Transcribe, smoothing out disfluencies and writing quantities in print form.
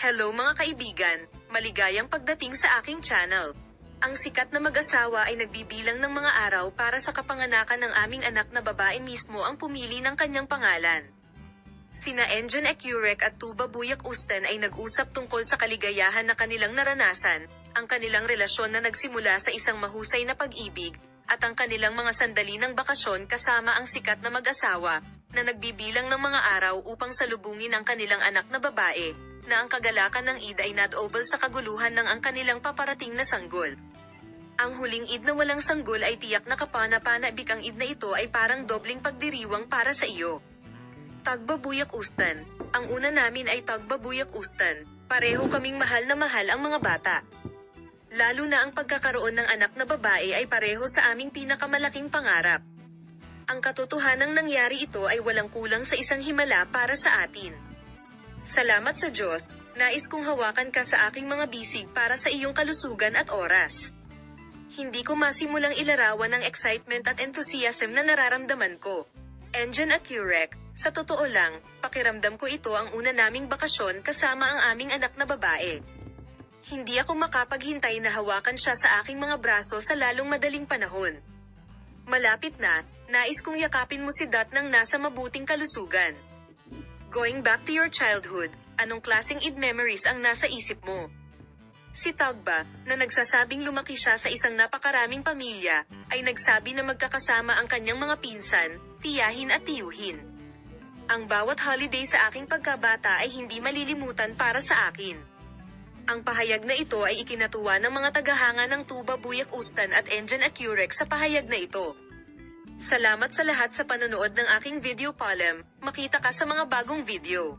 Hello mga kaibigan, maligayang pagdating sa aking channel. Ang sikat na mag-asawa ay nagbibilang ng mga araw para sa kapanganakan ng aming anak na babae mismo ang pumili ng kanyang pangalan. Sina Engin Ecurek at Tuba Buyak Ustan ay nag-usap tungkol sa kaligayahan na kanilang naranasan, ang kanilang relasyon na nagsimula sa isang mahusay na pag-ibig, at ang kanilang mga sandali ng bakasyon kasama ang sikat na mag-asawa, na nagbibilang ng mga araw upang salubungin ang kanilang anak na babae, na ang kagalakan ng Eid ay nadobel sa kaguluhan ng ang kanilang paparating na sanggol. Ang huling Eid na walang sanggol ay tiyak na kapana-panabik. Ang Eid na ito ay parang dobling pagdiriwang para sa iyo. Tagba Buyak Ustan. Ang una namin ay Tagba Buyak Ustan. Pareho kaming mahal na mahal ang mga bata. Lalo na ang pagkakaroon ng anak na babae ay pareho sa aming pinakamalaking pangarap. Ang katotohanang nangyari ito ay walang kulang sa isang himala para sa atin. Salamat sa Diyos, nais kong hawakan ka sa aking mga bisig para sa iyong kalusugan at oras. Hindi ko masimulang ilarawan ang excitement at enthusiasm na nararamdaman ko. Engin Ecurek, sa totoo lang, pakiramdam ko ito ang una naming bakasyon kasama ang aming anak na babae. Hindi ako makapaghintay na hawakan siya sa aking mga braso sa lalong madaling panahon. Malapit na, nais kong yakapin mo si Dat nang nasa mabuting kalusugan. Going back to your childhood, anong klaseng Eid memories ang nasa isip mo? Si Tagba, na nagsasabing lumaki siya sa isang napakaraming pamilya, ay nagsabi na magkakasama ang kanyang mga pinsan, tiyahin at tiyuhin. Ang bawat holiday sa aking pagkabata ay hindi malilimutan para sa akin. Ang pahayag na ito ay ikinatuwa ng mga tagahanga ng Tuba Buyak Ustan at Engin Ecurek sa pahayag na ito. Salamat sa lahat sa panonood ng aking video column. Makita ka sa mga bagong video.